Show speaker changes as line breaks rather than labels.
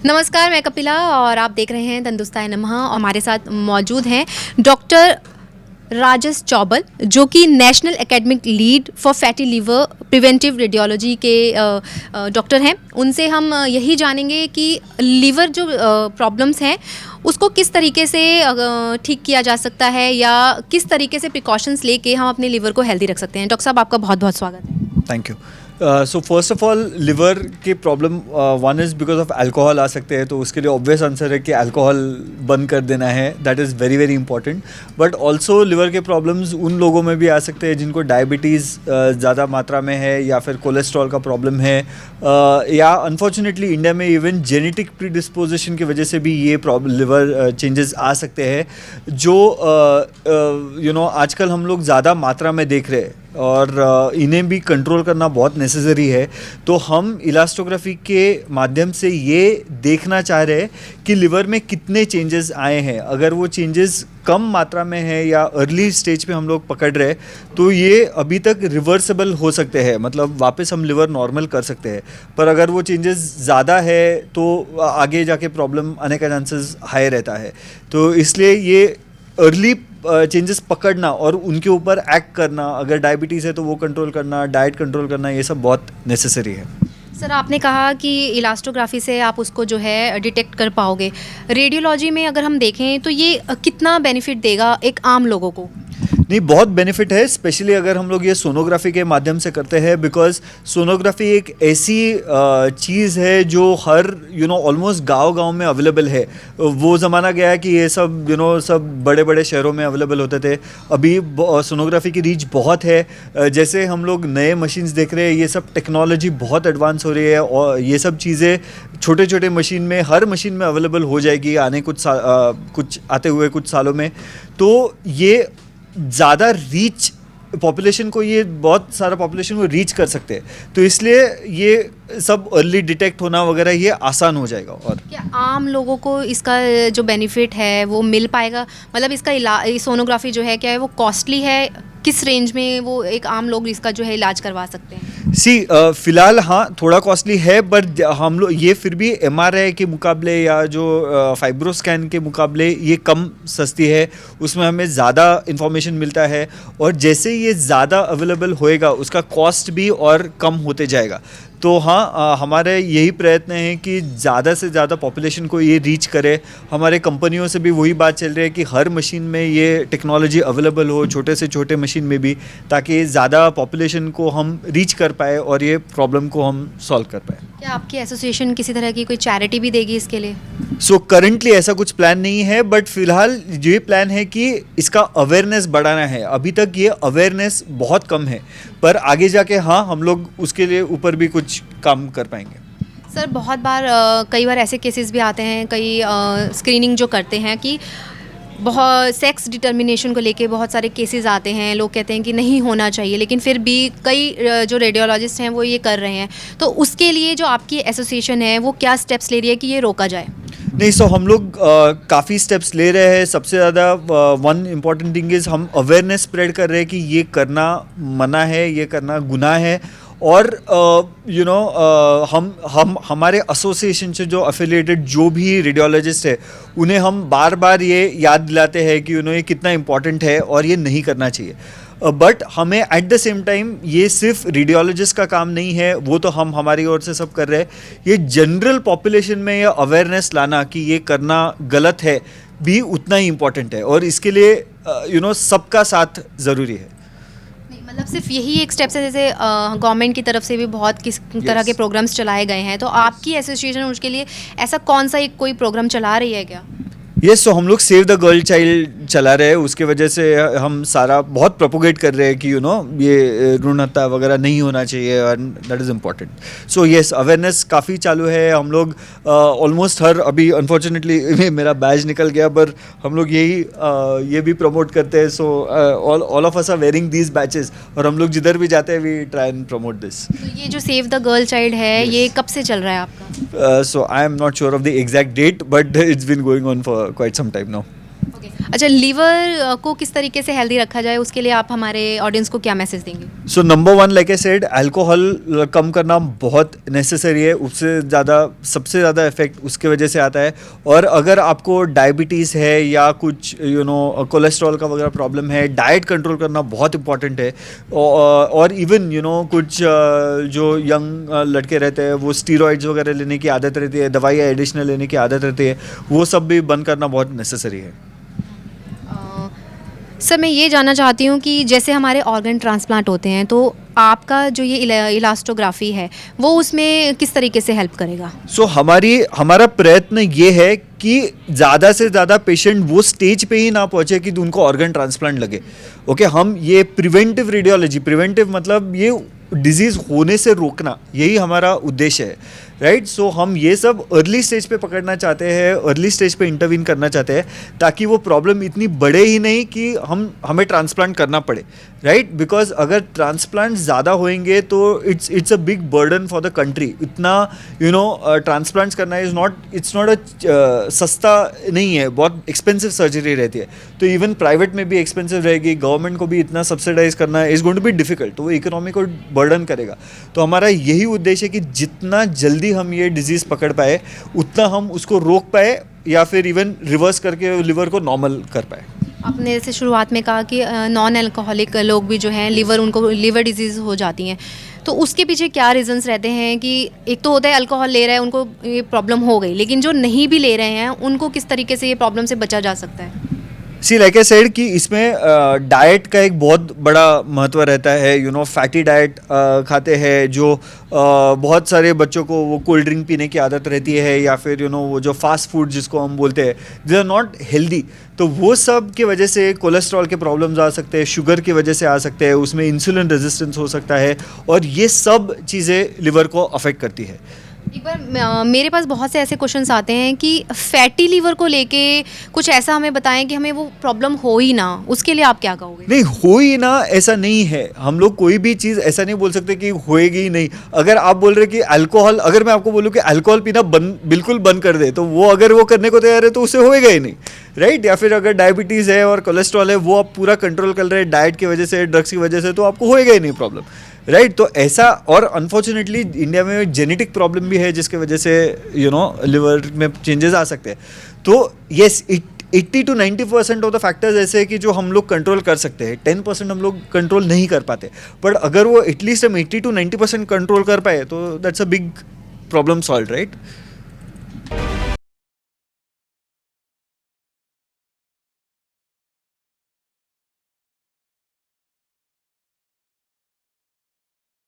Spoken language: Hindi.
नमस्कार, मैं कपिला और आप देख रहे हैं तंदुरुस्ताय नमः। और हमारे साथ मौजूद हैं डॉक्टर राजेश चौबल, जो कि national academic lead for fatty liver preventive radiology के डॉक्टर हैं। उनसे हम यही जानेंगे कि लीवर जो प्रॉब्लम्स हैं उसको किस तरीके से ठीक किया जा सकता है या किस तरीके से प्रिकॉशंस लेके हम अपने लीवर को हेल्दी रख सकते हैं। डॉक्टर साहब, आपका बहुत बहुत स्वागत है।
Thank you. So first of all, liver के problem one is because of alcohol आ सकते हैं, तो उसके लिए ऑब्वियस आंसर है कि अल्कोहल बंद कर देना है। That is very very important. But also liver के प्रॉब्लम्स उन लोगों में भी आ सकते हैं जिनको डायबिटीज़ ज़्यादा मात्रा में है या फिर कोलेस्ट्रॉल का प्रॉब्लम है, या अनफॉर्चुनेटली इंडिया में इवन जेनेटिक प्रीडिस्पोजिशन की वजह से भी ये लिवर चेंजेस आ सकते हैं, जो आजकल हम लोग ज़्यादा मात्रा में देख रहे हैं और इन्हें भी कंट्रोल करना बहुत नेसेसरी है। तो हम इलास्टोग्राफी के माध्यम से ये देखना चाह रहे हैं कि लिवर में कितने चेंजेस आए हैं। अगर वो चेंजेस कम मात्रा में है या अर्ली स्टेज पे हम लोग पकड़ रहे हैं तो ये अभी तक रिवर्सेबल हो सकते हैं, मतलब वापस हम लिवर नॉर्मल कर सकते हैं। पर अगर वो चेंजेस ज़्यादा है तो आगे जाके प्रॉब्लम आने का चांसेस हाई रहता है। तो इसलिए ये अर्ली चेंजेस पकड़ना और उनके ऊपर एक्ट करना, अगर डायबिटीज़ है तो वो कंट्रोल करना, डाइट कंट्रोल करना, ये सब बहुत नेसेसरी है।
सर, आपने कहा कि इलास्टोग्राफी से आप उसको जो है डिटेक्ट कर पाओगे। रेडियोलॉजी में अगर हम देखें तो ये कितना बेनिफिट देगा एक आम लोगों को?
नहीं, बहुत बेनिफिट है, स्पेशली अगर हम लोग ये सोनोग्राफी के माध्यम से करते हैं, बिकॉज सोनोग्राफी एक ऐसी चीज़ है जो हर ऑलमोस्ट गांव में अवेलेबल है। वो ज़माना गया है कि ये सब सब बड़े बड़े शहरों में अवेलेबल होते थे। अभी सोनोग्राफी की रीच बहुत है। जैसे हम लोग नए मशीन्स देख रहे हैं, ये सब टेक्नोलॉजी बहुत एडवांस हो रही है और ये सब चीज़ें छोटे छोटे मशीन में, हर मशीन में अवेलेबल हो जाएगी आने कुछ आते हुए कुछ सालों में। तो ये ज़्यादा रीच पॉपुलेशन को, ये बहुत सारा पॉपुलेशन को रीच कर सकते हैं, तो इसलिए ये सब अर्ली डिटेक्ट होना वगैरह ये आसान हो जाएगा। और
क्या आम लोगों को इसका जो बेनिफिट है वो मिल पाएगा? मतलब इसका सोनोग्राफी जो है, क्या है वो कॉस्टली है? किस रेंज में वो एक आम लोग इसका जो है इलाज करवा सकते हैं?
फ़िलहाल हाँ, थोड़ा कॉस्टली है, बट हम लोग ये फिर भी MRI के मुकाबले या जो फाइब्रोस्कैन के मुकाबले ये कम सस्ती है। उसमें हमें ज़्यादा इन्फॉर्मेशन मिलता है और जैसे ये ज़्यादा अवेलेबल होएगा उसका कॉस्ट भी और कम होते जाएगा। तो हाँ, हमारे यही प्रयत्न है कि ज़्यादा से ज़्यादा पॉपुलेशन को ये रीच करे। हमारे कंपनियों से भी वही बात चल रही है कि हर मशीन में ये टेक्नोलॉजी अवेलेबल हो, छोटे से छोटे मशीन में भी, ताकि ज़्यादा पॉपुलेशन को हम रीच कर पाए और ये प्रॉब्लम को हम सॉल्व कर पाए।
क्या आपकी एसोसिएशन किसी तरह की कोई चैरिटी भी देगी इसके लिए?
करंटली ऐसा कुछ प्लान नहीं है, बट फिलहाल ये प्लान है कि इसका अवेयरनेस बढ़ाना है। अभी तक ये अवेयरनेस बहुत कम है, पर आगे जाके हाँ, हम लोग उसके लिए ऊपर भी कुछ काम कर पाएंगे।
सर, बहुत बार कई बार ऐसे केसेस भी आते हैं, कई स्क्रीनिंग जो करते हैं कि बहुत सेक्स डिटर्मिनेशन को लेके बहुत सारे केसेस आते हैं। लोग कहते हैं कि नहीं होना चाहिए, लेकिन फिर भी कई जो रेडियोलॉजिस्ट हैं वो ये कर रहे हैं। तो उसके लिए जो आपकी एसोसिएशन है वो क्या स्टेप्स ले रही है कि ये रोका जाए?
नहीं, हम लोग काफ़ी स्टेप्स ले रहे हैं। सबसे ज़्यादा वन इम्पॉर्टेंट थिंग इज़ हम अवेयरनेस स्प्रेड कर रहे हैं कि ये करना मना है, ये करना गुनाह है। और हम हमारे एसोसिएशन से जो एफिलिएटेड जो भी रेडियोलॉजिस्ट है उन्हें हम बार बार ये याद दिलाते हैं कि ये कितना इम्पॉर्टेंट है और ये नहीं करना चाहिए। बट हमें एट द सेम टाइम ये सिर्फ रेडियोलॉजिस्ट का काम नहीं है, वो तो हम हमारी ओर से सब कर रहे हैं। ये जनरल पॉपुलेशन में ये अवेयरनेस लाना कि ये करना गलत है भी उतना ही इम्पॉर्टेंट है, और इसके लिए सबका साथ ज़रूरी है।
मतलब सिर्फ यही एक स्टेप्स है? जैसे गवर्नमेंट की तरफ से भी बहुत किस तरह के प्रोग्राम्स चलाए गए हैं, तो आपकी एसोसिएशन उसके लिए ऐसा कौन सा एक कोई प्रोग्राम चला रही है क्या?
यस, हम लोग सेव द गर्ल चाइल्ड चला रहे हैं। उसके वजह से हम सारा बहुत प्रोपोगेट कर रहे हैं कि ये भ्रूण हत्या वगैरह नहीं होना चाहिए, and that is important. So yes, awareness काफ़ी चालू है। हम लोग ऑलमोस्ट अभी अनफॉर्चुनेटली मेरा बैज निकल गया, पर हम लोग ये भी प्रमोट करते हैं। So all of us are wearing these badges, और हम लोग जिधर भी जाते हैं we try and promote this.
तो ये जो सेव द गर्ल चाइल्ड है, ये कब से चल रहा है आपका?
So I am not sure of the exact date, but it's been going on for quite some time now.
Okay, अच्छा, लीवर को किस तरीके से हेल्दी रखा जाए, उसके लिए आप हमारे ऑडियंस को क्या मैसेज देंगे?
So number one, like I said, alcohol कम करना बहुत नेसेसरी है। उससे ज़्यादा, सबसे ज़्यादा इफेक्ट उसके वजह से आता है। और अगर आपको डायबिटीज़ है या कुछ कोलेस्ट्रॉल का वगैरह प्रॉब्लम है, डाइट कंट्रोल करना बहुत इंपॉर्टेंट है। और इवन कुछ जो यंग लड़के रहते हैं वो स्टीरॉइड्स वगैरह लेने की आदत रहती है, दवाइयाँ एडिशनल लेने की आदत रहती है, वो सब भी बंद करना बहुत नेसेसरी है।
सर, मैं ये जानना चाहती हूँ कि जैसे हमारे ऑर्गन ट्रांसप्लांट होते हैं, तो आपका जो ये इलास्टोग्राफी है वो उसमें किस तरीके से हेल्प करेगा?
सो हमारा प्रयत्न ये है कि ज़्यादा से ज़्यादा पेशेंट वो स्टेज पे ही ना पहुँचे कि उनको ऑर्गन ट्रांसप्लांट लगे। ओके, हम ये प्रिवेंटिव रेडियोलॉजी, प्रिवेंटिव मतलब ये डिजीज़ होने से रोकना, यही हमारा उद्देश्य है, राइट। सो हम ये सब अर्ली स्टेज पे पकड़ना चाहते हैं, अर्ली स्टेज पे इंटरवीन करना चाहते हैं, ताकि वो प्रॉब्लम इतनी बढ़े ही नहीं कि हमें ट्रांसप्लांट करना पड़े, राइट। बिकॉज अगर ट्रांसप्लांट ज़्यादा होंगे तो it's a big burden for the country. इतना ट्रांसप्लांट्स करना इट्स नॉट अ सस्ता नहीं है, बहुत एक्सपेंसिव सर्जरी रहती है। तो इवन प्राइवेट में भी एक्सपेंसिव रहेगी, गवर्नमेंट को भी इतना सब्सिडाइज करना is going to be difficult, तो वो इकोनॉमी को बर्डन करेगा। तो हमारा यही उद्देश्य है कि जितना जल्दी हम ये डिजीज़ पकड़ पाए उतना हम उसको रोक पाए, या फिर इवन रिवर्स करके लिवर को नॉर्मल कर पाए।
आपने जैसे शुरुआत में कहा कि नॉन अल्कोहलिक लोग भी जो हैं उनको लीवर डिजीज़ हो जाती हैं, तो उसके पीछे क्या रीजंस रहते हैं? कि एक तो होता है अल्कोहल ले रहा है, उनको ये प्रॉब्लम हो गई, लेकिन जो नहीं भी ले रहे हैं उनको किस तरीके से ये प्रॉब्लम से बचा जा सकता है?
सी, लाइक आई सेड कि इसमें डाइट का एक बहुत बड़ा महत्व रहता है। फैटी डाइट खाते हैं, जो बहुत सारे बच्चों को वो कोल्ड ड्रिंक पीने की आदत रहती है, या फिर वो जो फास्ट फूड जिसको हम बोलते हैं, दे आर नॉट हेल्दी। तो वो सब की वजह से कोलेस्ट्रॉल के प्रॉब्लम्स आ सकते हैं, शुगर की वजह से आ सकते हैं, उसमें इंसुलिन रेजिस्टेंस हो सकता है, और ये सब चीज़ें लिवर को अफेक्ट करती है।
एक बार मेरे पास बहुत से ऐसे क्वेश्चंस आते हैं कि फैटी लीवर को लेके कुछ ऐसा हमें बताएं कि हमें वो प्रॉब्लम हो ही ना, उसके लिए आप क्या कहोगे?
नहीं, हो ही ना ऐसा नहीं है। हम लोग कोई भी चीज़ ऐसा नहीं बोल सकते कि होएगी ही नहीं। अगर आप बोल रहे कि अल्कोहल, अगर मैं आपको बोलूँ कि अल्कोहल पीना बिल्कुल बंद कर दे, तो वो अगर वो करने को तैयार है तो उसे होएगा ही नहीं, राइट। या फिर अगर डायबिटीज़ है और कोलेस्ट्रॉल है, वो आप पूरा कंट्रोल कर रहे हैं डाइट की वजह से, ड्रग्स की वजह से, तो आपको होएगा ही नहीं प्रॉब्लम, राइट। तो ऐसा, और अनफॉर्चुनेटली इंडिया में जेनेटिक प्रॉब्लम भी है जिसके वजह से लिवर में चेंजेस आ सकते हैं। तो yes, 80 to 90% of the factors ऐसे हैं कि जो हम लोग कंट्रोल कर सकते हैं, 10% हम लोग कंट्रोल नहीं कर पाते। बट अगर वो एटलीस्ट हम 80 to 90% कंट्रोल कर पाए तो that's a big problem solve, right.